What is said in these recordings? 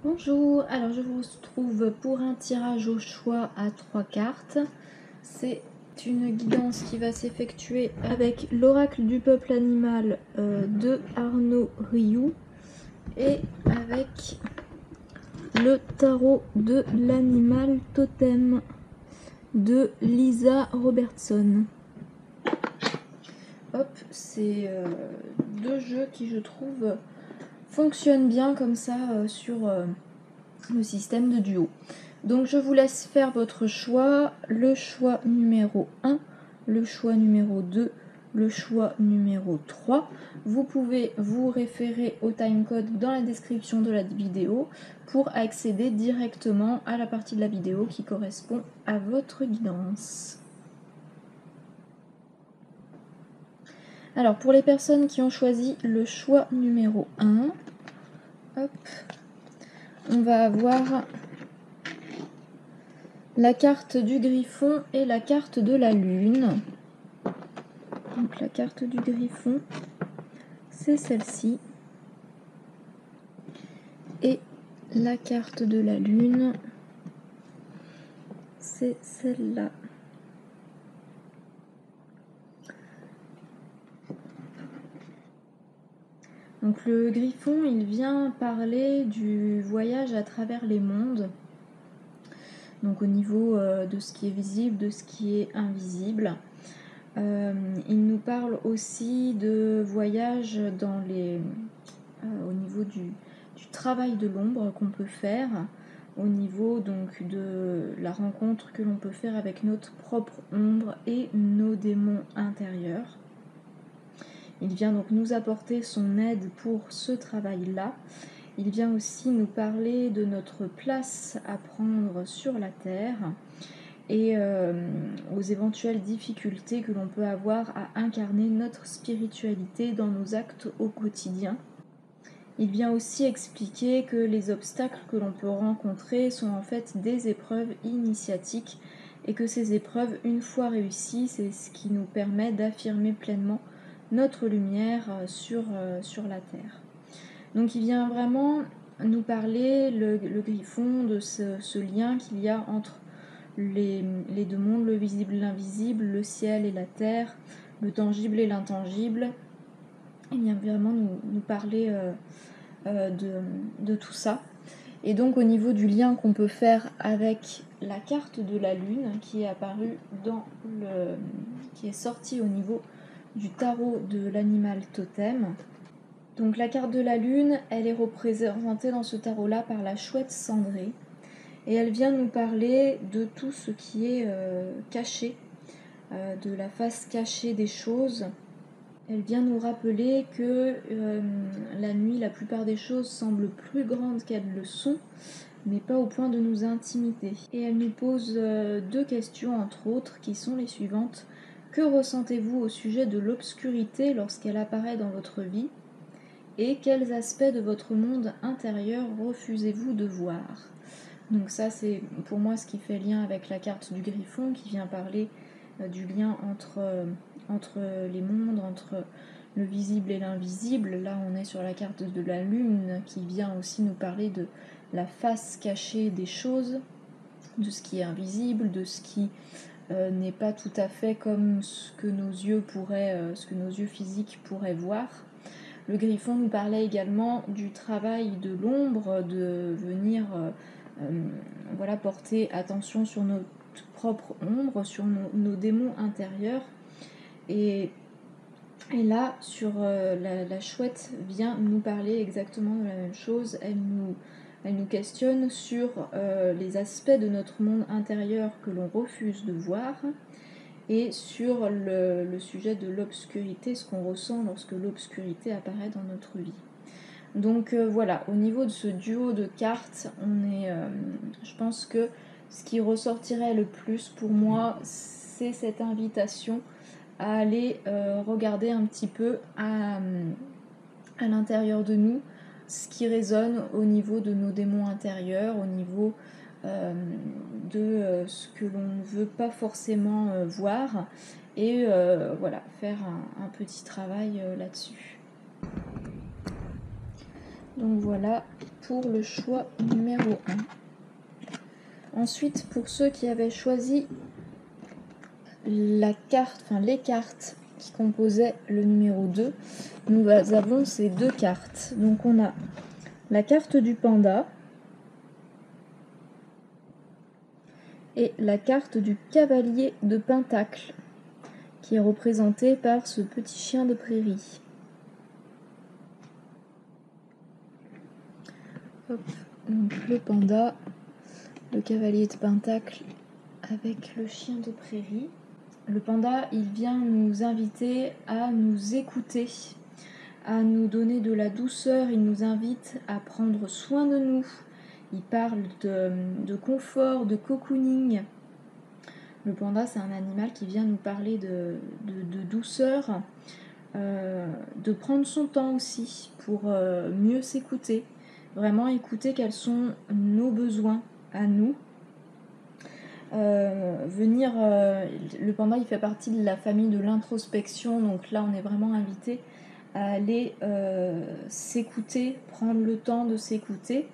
Bonjour, alors je vous retrouve pour un tirage au choix à 3 cartes. C'est une guidance qui va s'effectuer avec l'oracle du peuple animal de Arnaud Rioux et avec le tarot de l'animal totem de Lisa Robertson. Hop, c'est deux jeux qui je trouve fonctionnent bien comme ça sur le système de duo. Donc je vous laisse faire votre choix, le choix numéro 1, le choix numéro 2, le choix numéro 3. Vous pouvez vous référer au timecode dans la description de la vidéo pour accéder directement à la partie de la vidéo qui correspond à votre guidance. Alors pour les personnes qui ont choisi le choix numéro 1, hop, on va avoir la carte du griffon et la carte de la lune. Donc la carte du griffon, c'est celle-ci. Et la carte de la lune, c'est celle-là. Donc le griffon, il vient parler du voyage à travers les mondes. Donc au niveau de ce qui est visible, de ce qui est invisible. Il nous parle aussi de voyage dans au niveau du travail de l'ombre qu'on peut faire, au niveau donc de la rencontre que l'on peut faire avec notre propre ombre et nos démons intérieurs. Il vient donc nous apporter son aide pour ce travail-là. Il vient aussi nous parler de notre place à prendre sur la terre et aux éventuelles difficultés que l'on peut avoir à incarner notre spiritualité dans nos actes au quotidien. Il vient aussi expliquer que les obstacles que l'on peut rencontrer sont en fait des épreuves initiatiques et que ces épreuves, une fois réussies, c'est ce qui nous permet d'affirmer pleinement notre lumière sur la Terre. Donc il vient vraiment nous parler, le griffon, de ce lien qu'il y a entre les deux mondes, le visible et l'invisible, le ciel et la terre, le tangible et l'intangible. Il vient vraiment nous parler de tout ça. Et donc au niveau du lien qu'on peut faire avec la carte de la lune qui est apparue qui est sortie au niveau du tarot de l'animal totem. Donc la carte de la lune, elle est représentée dans ce tarot-là par la chouette cendrée. Et elle vient nous parler de tout ce qui est caché, de la face cachée des choses. Elle vient nous rappeler que la nuit, la plupart des choses semblent plus grandes qu'elles le sont, mais pas au point de nous intimider. Et elle nous pose deux questions, entre autres, qui sont les suivantes. Que ressentez-vous au sujet de l'obscurité lorsqu'elle apparaît dans votre vie ? Et quels aspects de votre monde intérieur refusez-vous de voir ? Donc ça, c'est pour moi ce qui fait lien avec la carte du griffon, qui vient parler du lien entre les mondes, entre le visible et l'invisible. Là, on est sur la carte de la lune, qui vient aussi nous parler de la face cachée des choses, de ce qui est invisible, de ce qui n'est pas tout à fait comme ce que nos yeux physiques pourraient voir. Le griffon nous parlait également du travail de l'ombre, de venir porter attention sur notre propre ombre, sur nos démons intérieurs. Et là, sur la chouette vient nous parler exactement de la même chose. Elle nous questionne sur les aspects de notre monde intérieur que l'on refuse de voir, et sur le sujet de l'obscurité, ce qu'on ressent lorsque l'obscurité apparaît dans notre vie. Donc voilà, au niveau de ce duo de cartes, je pense que ce qui ressortirait le plus pour moi, c'est cette invitation à aller regarder un petit peu à l'intérieur de nous, ce qui résonne au niveau de nos démons intérieurs, au niveau de ce que l'on ne veut pas forcément voir, et faire un petit travail là-dessus. Donc voilà pour le choix numéro 1. Ensuite, pour ceux qui avaient choisi la carte, enfin les cartes qui composaient le numéro 2, nous avons ces deux cartes. Donc on a la carte du panda et la carte du cavalier de pentacle, qui est représenté par ce petit chien de prairie. Hop, donc le panda, le cavalier de pentacle avec le chien de prairie. Le panda, il vient nous inviter à nous écouter, à nous donner de la douceur, il nous invite à prendre soin de nous. Il parle de confort, de cocooning. Le panda, c'est un animal qui vient nous parler de douceur, de prendre son temps aussi pour mieux s'écouter. Vraiment écouter quels sont nos besoins à nous. Le panda, il fait partie de la famille de l'introspection, donc là on est vraiment invité à aller s'écouter, prendre le temps de s'écouter.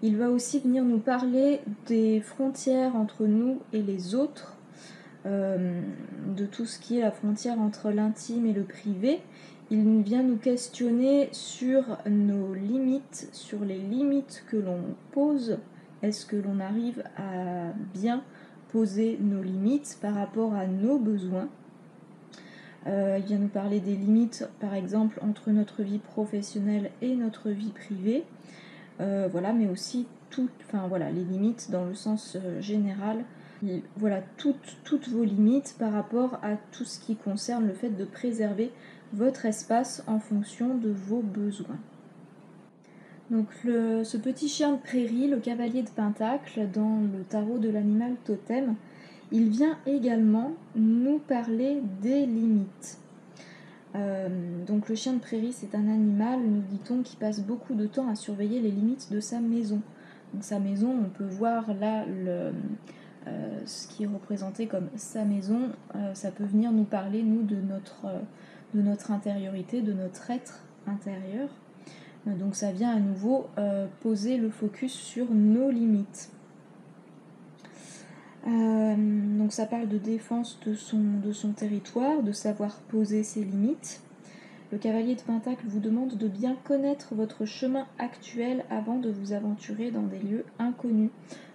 Il va aussi venir nous parler des frontières entre nous et les autres, de tout ce qui est la frontière entre l'intime et le privé. Il vient nous questionner sur nos limites, sur les limites que l'on pose. Est-ce que l'on arrive à bien poser nos limites par rapport à nos besoins ? Il vient nous parler des limites, par exemple, entre notre vie professionnelle et notre vie privée. Mais aussi les limites dans le sens général. Voilà, toutes vos limites par rapport à tout ce qui concerne le fait de préserver votre espace en fonction de vos besoins. Donc ce petit chien de prairie, le cavalier de pentacle, dans le tarot de l'animal totem, il vient également nous parler des limites. Donc le chien de prairie, c'est un animal, nous dit-on, qui passe beaucoup de temps à surveiller les limites de sa maison. Donc sa maison, on peut voir là ce qui est représenté comme sa maison. Ça peut venir nous parler, nous, de notre intériorité, de notre être intérieur. Donc ça vient à nouveau poser le focus sur nos limites. Donc ça parle de défense de son territoire, de savoir poser ses limites. Le cavalier de pentacle vous demande de bien connaître votre chemin actuel avant de vous aventurer dans des lieux inconnus.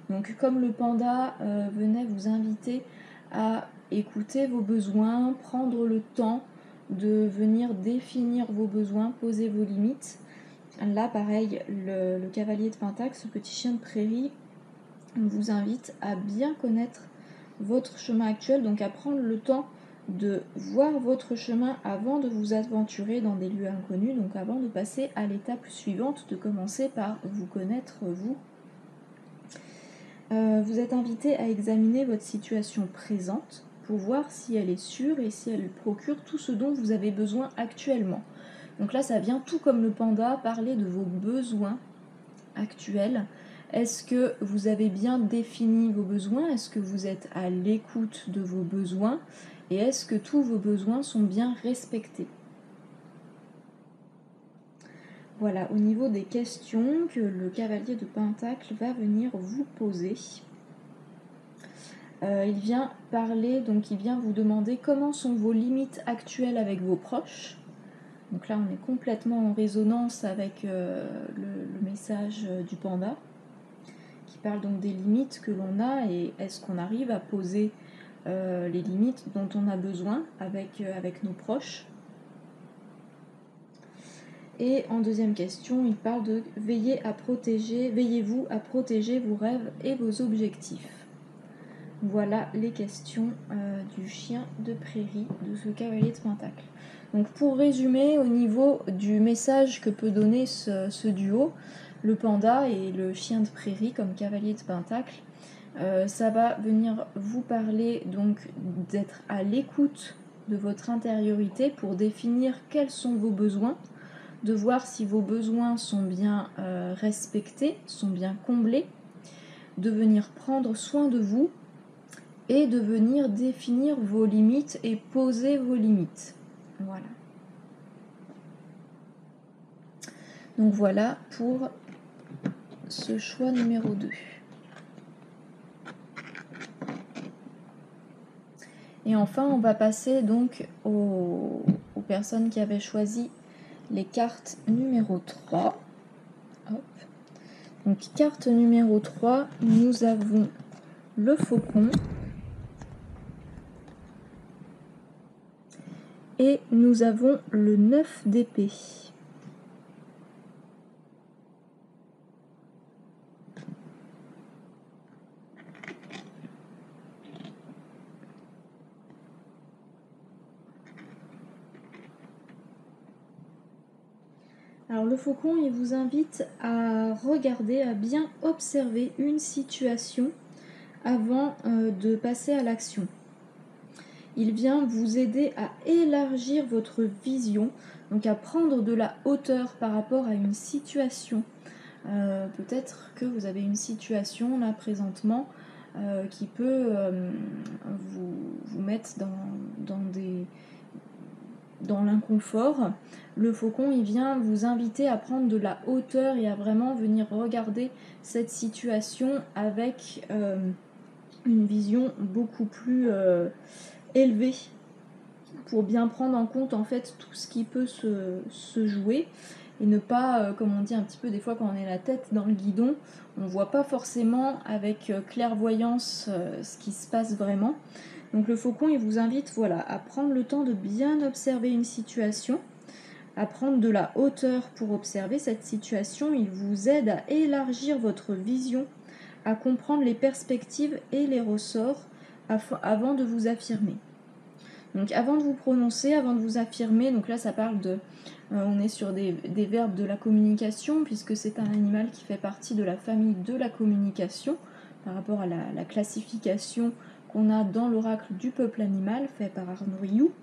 Donc comme le panda venait vous inviter à écouter vos besoins, prendre le temps de venir définir vos besoins, poser vos limites. Là pareil, le cavalier de pentacle, ce petit chien de prairie, vous invite à bien connaître votre chemin actuel, donc à prendre le temps de voir votre chemin avant de vous aventurer dans des lieux inconnus, donc avant de passer à l'étape suivante, de commencer par vous connaître vous. Vous êtes invité à examiner votre situation présente pour voir si elle est sûre et si elle procure tout ce dont vous avez besoin actuellement. Donc là, ça vient tout comme le panda parler de vos besoins actuels. Est-ce que vous avez bien défini vos besoins ? Est-ce que vous êtes à l'écoute de vos besoins ? Et est-ce que tous vos besoins sont bien respectés ? Voilà, au niveau des questions que le cavalier de pentacle va venir vous poser. Il vient vous demander comment sont vos limites actuelles avec vos proches. Donc là, on est complètement en résonance avec le message du panda, qui parle donc des limites que l'on a et est-ce qu'on arrive à poser les limites dont on a besoin avec nos proches. Et en deuxième question, il parle de veillez-vous à protéger vos rêves et vos objectifs. Voilà les questions du chien de prairie, de ce cavalier de pentacle. Donc pour résumer, au niveau du message que peut donner ce duo, le panda et le chien de prairie comme cavalier de pentacle, ça va venir vous parler donc d'être à l'écoute de votre intériorité pour définir quels sont vos besoins, de voir si vos besoins sont bien respectés, sont bien comblés, de venir prendre soin de vous et de venir définir vos limites et poser vos limites. Voilà. Donc voilà pour ce choix numéro 2. Et enfin, on va passer donc aux personnes qui avaient choisi les cartes numéro 3. Hop. Donc, carte numéro 3, nous avons le faucon et nous avons le 9 d'épée. Alors le faucon, il vous invite à regarder, à bien observer une situation avant de passer à l'action. Il vient vous aider à élargir votre vision, donc à prendre de la hauteur par rapport à une situation. Peut-être que vous avez une situation là présentement qui peut vous mettre dans l'inconfort. Le faucon, il vient vous inviter à prendre de la hauteur et à vraiment venir regarder cette situation avec une vision beaucoup plus élevée pour bien prendre en compte en fait tout ce qui peut se jouer et ne pas, comme on dit un petit peu des fois quand on est la tête dans le guidon, on ne voit pas forcément avec clairvoyance ce qui se passe vraiment. Donc le faucon, il vous invite à prendre le temps de bien observer une situation, à prendre de la hauteur pour observer cette situation. Il vous aide à élargir votre vision, à comprendre les perspectives et les ressorts avant de vous affirmer. Donc avant de vous prononcer, avant de vous affirmer, donc là ça parle de... on est sur des verbes de la communication, puisque c'est un animal qui fait partie de la famille de la communication, par rapport à la classification qu'on a dans l'oracle du peuple animal, fait par Arnaud Rioux.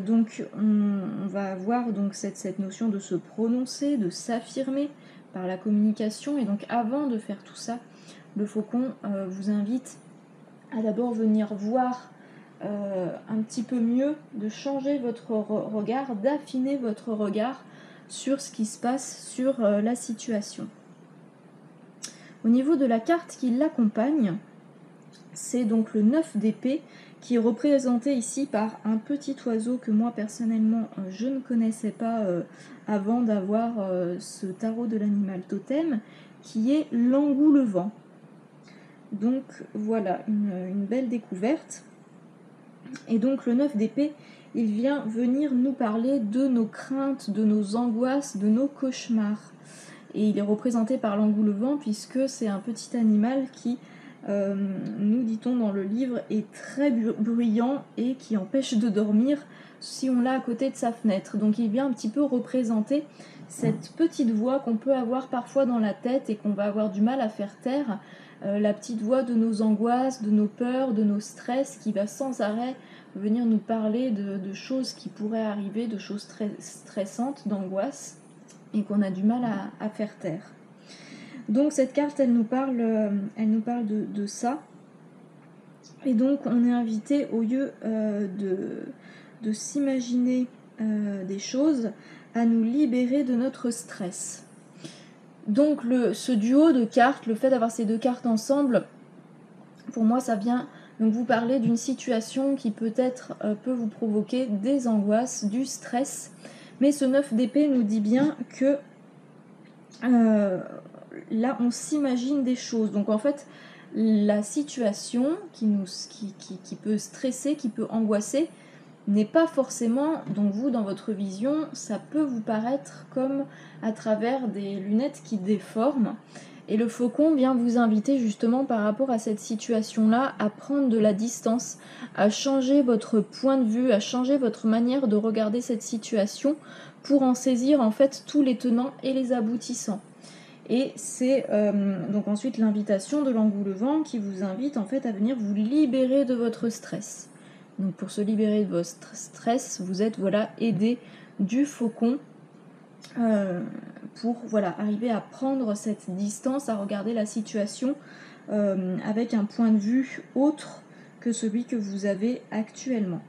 Donc on va avoir donc cette notion de se prononcer, de s'affirmer par la communication, et donc avant de faire tout ça, le faucon vous invite à d'abord venir voir un petit peu mieux, de changer votre regard, d'affiner votre regard sur ce qui se passe, sur la situation. Au niveau de la carte qui l'accompagne, c'est donc le 9 d'épée qui est représenté ici par un petit oiseau que moi personnellement je ne connaissais pas avant d'avoir ce tarot de l'animal totem, qui est l'engoulevent. Donc voilà, une belle découverte. Et donc le 9 d'épée, il vient venir nous parler de nos craintes, de nos angoisses, de nos cauchemars. Et il est représenté par l'engoulevent puisque c'est un petit animal qui, nous dit-on dans le livre, est très bruyant et qui empêche de dormir si on l'a à côté de sa fenêtre. Donc il vient un petit peu représenter cette petite voix qu'on peut avoir parfois dans la tête et qu'on va avoir du mal à faire taire, la petite voix de nos angoisses, de nos peurs, de nos stress, qui va sans arrêt venir nous parler de choses qui pourraient arriver, de choses très stressantes, d'angoisse, et qu'on a du mal à faire taire. Donc cette carte, elle nous parle de ça. Et donc on est invité, au lieu de s'imaginer des choses, à nous libérer de notre stress. Donc ce duo de cartes, le fait d'avoir ces deux cartes ensemble, pour moi ça vient donc vous parler d'une situation qui peut-être peut vous provoquer des angoisses, du stress. Mais ce 9 d'épée nous dit bien que là on s'imagine des choses. Donc en fait la situation qui peut stresser, qui peut angoisser, n'est pas forcément, donc vous dans votre vision, ça peut vous paraître comme à travers des lunettes qui déforment. Et le faucon vient vous inviter justement par rapport à cette situation-là à prendre de la distance, à changer votre point de vue, à changer votre manière de regarder cette situation pour en saisir en fait tous les tenants et les aboutissants. Et c'est donc ensuite l'invitation de l'engoulevent qui vous invite en fait à venir vous libérer de votre stress. Donc pour se libérer de votre stress, vous êtes aidé du faucon pour arriver à prendre cette distance, à regarder la situation avec un point de vue autre que celui que vous avez actuellement.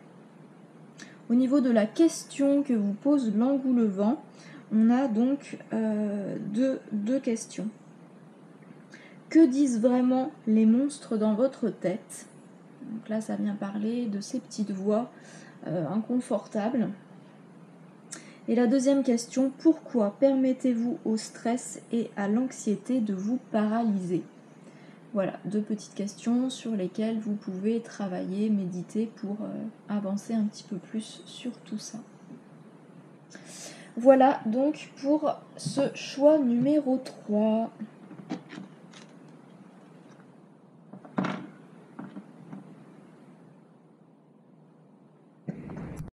Au niveau de la question que vous pose l'engoulevent, on a donc deux questions. Que disent vraiment les monstres dans votre tête? Donc là, ça vient parler de ces petites voix inconfortables. Et la deuxième question, pourquoi permettez-vous au stress et à l'anxiété de vous paralyser? Voilà, 2 petites questions sur lesquelles vous pouvez travailler, méditer pour avancer un petit peu plus sur tout ça. Voilà donc pour ce choix numéro 3.